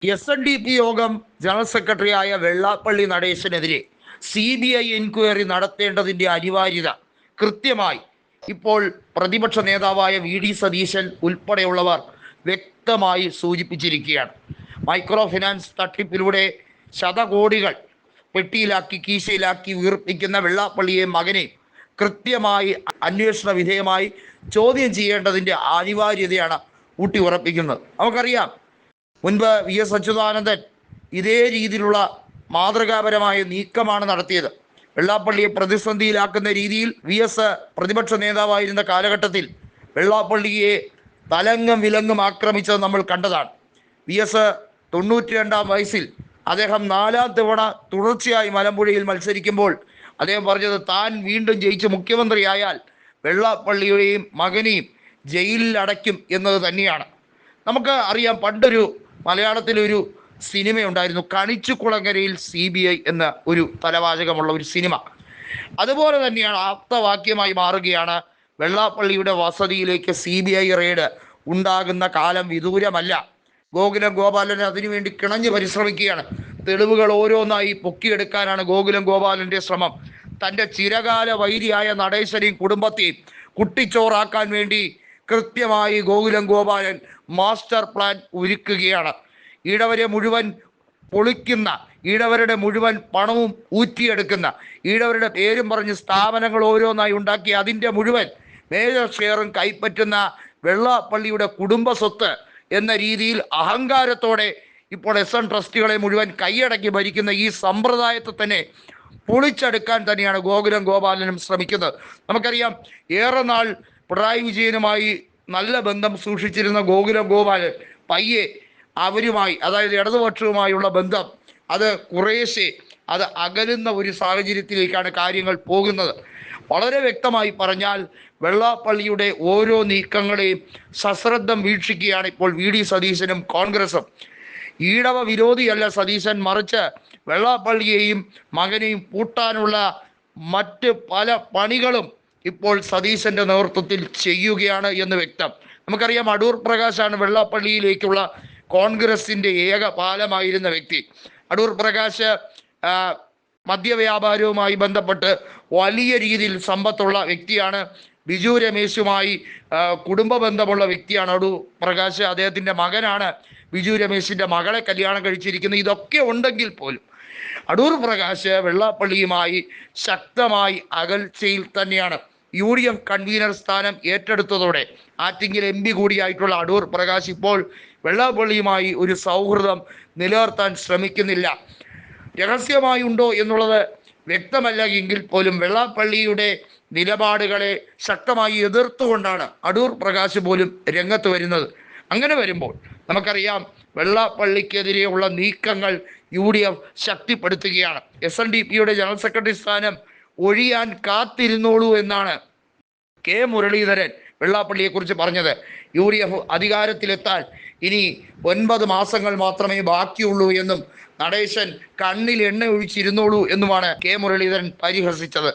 SNDP യോഗം general സെക്രട്ടറിയായ Vellappally നടേശനെതിരെ CBI enquiry നടത്തേണ്ടതിൻ്റെ അനിവാര്യത കൃത്യമായി ഇപ്പോൾ പ്രതിപക്ഷ നേതാവായ VD സതീശൻ ഉൾപ്പെടെയുള്ളവർ വ്യക്തമായി സൂചിപ്പിച്ചിരിക്കുകയാണ്. മൈക്രോ ഫിനാൻസ് തട്ടിപ്പിലൂടെ ശതകോടികൾ പെട്ടിയിലാക്കി കീശയിലാക്കി വീർപ്പിക്കുന്ന വെള്ളാപ്പള്ളിയെ മകനെ കൃത്യമായി അന്വേഷണ വിധേയമായി ചോദ്യം ചെയ്യേണ്ടതിൻ്റെ അനിവാര്യതയാണ് ഊട്ടി ഉറപ്പിക്കുന്നത്. നമുക്കറിയാം, മുൻപ് VS അച്യുതാനന്ദൻ ഇതേ രീതിയിലുള്ള മാതൃകാപരമായ നീക്കമാണ് നടത്തിയത്. വെള്ളാപ്പള്ളിയെ പ്രതിസന്ധിയിലാക്കുന്ന രീതിയിൽ VS പ്രതിപക്ഷ നേതാവായിരുന്ന കാലഘട്ടത്തിൽ വെള്ളാപ്പള്ളിയെ തലങ്ങും വിലങ്ങും ആക്രമിച്ചത് നമ്മൾ കണ്ടതാണ്. VS 92-ാം വയസ്സിൽ അദ്ദേഹം 4ാം തവണ തുടർച്ചയായി മലമ്പുഴയിൽ മത്സരിക്കുമ്പോൾ അദ്ദേഹം പറഞ്ഞത് താൻ വീണ്ടും ജയിച്ച് മുഖ്യമന്ത്രിയായാൽ വെള്ളാപ്പള്ളിയുടെയും മകനെയും ജയിലിൽ അടയ്ക്കും എന്നത് തന്നെയാണ്. നമുക്ക് അറിയാം, പണ്ടൊരു മലയാളത്തിലൊരു സിനിമയുണ്ടായിരുന്നു, കണിച്ചുകുളങ്ങരയിൽ CBI എന്ന ഒരു തലവാചകമുള്ള ഒരു സിനിമ. അതുപോലെ തന്നെയാണ് ആപ്തവാക്യമായി മാറുകയാണ് വെള്ളാപ്പള്ളിയുടെ വസതിയിലേക്ക് CBI റെയ്ഡ് ഉണ്ടാകുന്ന കാലം വിദൂരമല്ല. ഗോകുലം ഗോപാലൻ അതിനുവേണ്ടി കിണഞ്ഞു പരിശ്രമിക്കുകയാണ്. തെളിവുകൾ ഓരോന്നായി പൊക്കിയെടുക്കാനാണ് ഗോകുലം ഗോപാലൻ്റെ ശ്രമം. തൻ്റെ ചിരകാല വൈരിയായ നടേശനെയും കുടുംബത്തെയും കുട്ടിച്ചോറാക്കാൻ വേണ്ടി കൃത്യമായി ഗോകുലം ഗോപാലൻ മാസ്റ്റർ പ്ലാൻ ഒരുക്കുകയാണ്. ഈഴവരെ മുഴുവൻ പൊളിക്കുന്ന, ഈഴവരുടെ മുഴുവൻ പണവും ഊറ്റിയെടുക്കുന്ന, ഈഴവരുടെ പേരും പറഞ്ഞ് സ്ഥാപനങ്ങൾ ഓരോന്നായി ഉണ്ടാക്കി അതിൻ്റെ മുഴുവൻ മേജർ ഷെയറും കൈപ്പറ്റുന്ന വെള്ളാപ്പള്ളിയുടെ കുടുംബ സ്വത്ത് എന്ന രീതിയിൽ അഹങ്കാരത്തോടെ ഇപ്പോൾ SN ട്രസ്റ്റുകളെ മുഴുവൻ കൈയടക്കി ഭരിക്കുന്ന ഈ സമ്പ്രദായത്തെ തന്നെ പൊളിച്ചെടുക്കാൻ തന്നെയാണ് ഗോകുലം ഗോപാലനും ശ്രമിക്കുന്നത്. നമുക്കറിയാം, ഏറെ നാൾ പിണറായി വിജയനുമായി നല്ല ബന്ധം സൂക്ഷിച്ചിരുന്ന ഗോകുലം ഗോപാലൻ പയ്യെ അവരുമായി, അതായത് ഇടതുപക്ഷവുമായുള്ള ബന്ധം അത് കുറേശ്ശെ അത് അകലുന്ന ഒരു സാഹചര്യത്തിലേക്കാണ് കാര്യങ്ങൾ പോകുന്നത്. വളരെ വ്യക്തമായി പറഞ്ഞാൽ വെള്ളാപ്പള്ളിയുടെ ഓരോ നീക്കങ്ങളെയും സശ്രദ്ധം വീക്ഷിക്കുകയാണ് ഇപ്പോൾ VD സതീശനും കോൺഗ്രസും. ഈഴവ വിരോധിയല്ല സതീശൻ, മറിച്ച് വെള്ളാപ്പള്ളിയെയും മകനെയും പൂട്ടാനുള്ള മറ്റ് പല പണികളും ഇപ്പോൾ സതീശൻ്റെ നേതൃത്വത്തിൽ ചെയ്യുകയാണ് എന്ന് വ്യക്തം. നമുക്കറിയാം, അടൂർ പ്രകാശാണ് വെള്ളാപ്പള്ളിയിലേക്കുള്ള കോൺഗ്രസിൻ്റെ ഏക പാലമായിരുന്ന വ്യക്തി. അടൂർ പ്രകാശ് മദ്യവ്യാപാരവുമായി ബന്ധപ്പെട്ട് വലിയ രീതിയിൽ സമ്പത്തുള്ള വ്യക്തിയാണ്. ബിജു രമേശുമായി കുടുംബ ബന്ധമുള്ള വ്യക്തിയാണ് അടൂർ പ്രകാശ്. അദ്ദേഹത്തിൻ്റെ മകനാണ് ബിജു രമേശിൻ്റെ മകളെ കല്യാണം കഴിച്ചിരിക്കുന്നത്. ഇതൊക്കെ ഉണ്ടെങ്കിൽ പോലും അടൂർ പ്രകാശ് വെള്ളാപ്പള്ളിയുമായി ശക്തമായി അകൽച്ചയിൽ തന്നെയാണ്. UDF കൺവീനർ സ്ഥാനം ഏറ്റെടുത്തതോടെ ആറ്റിങ്ങൽ MP കൂടിയായിട്ടുള്ള അടൂർ പ്രകാശ് ഇപ്പോൾ വെള്ളാപ്പള്ളിയുമായി ഒരു സൗഹൃദം നിലനിർത്താൻ ശ്രമിക്കുന്നില്ല. രഹസ്യമായി ഉണ്ടോ എന്നുള്ളത് വ്യക്തമല്ല എങ്കിൽ പോലും വെള്ളാപ്പള്ളിയുടെ നിലപാടുകളെ ശക്തമായി എതിർത്തുകൊണ്ടാണ് അടൂർ പ്രകാശ് പോലും രംഗത്ത് വരുന്നത്. അങ്ങനെ വരുമ്പോൾ നമുക്കറിയാം, വെള്ളാപ്പള്ളിക്കെതിരെയുള്ള നീക്കങ്ങൾ UDF ശക്തിപ്പെടുത്തുകയാണ്. SNDPയുടെ ജനറൽ സെക്രട്ടറി സ്ഥാനം ഒഴിയാൻ കാത്തിരുന്നോളൂ എന്നാണ് K മുരളീധരൻ വെള്ളാപ്പള്ളിയെക്കുറിച്ച് പറഞ്ഞത്. UDF അധികാരത്തിലെത്താൻ ഇനി 9 മാസങ്ങൾ മാത്രമേ ബാക്കിയുള്ളൂ എന്നും നടേശൻ കണ്ണിൽ എണ്ണ ഒഴിച്ചിരുന്നോളൂ എന്നുമാണ് K മുരളീധരൻ പരിഹസിച്ചത്.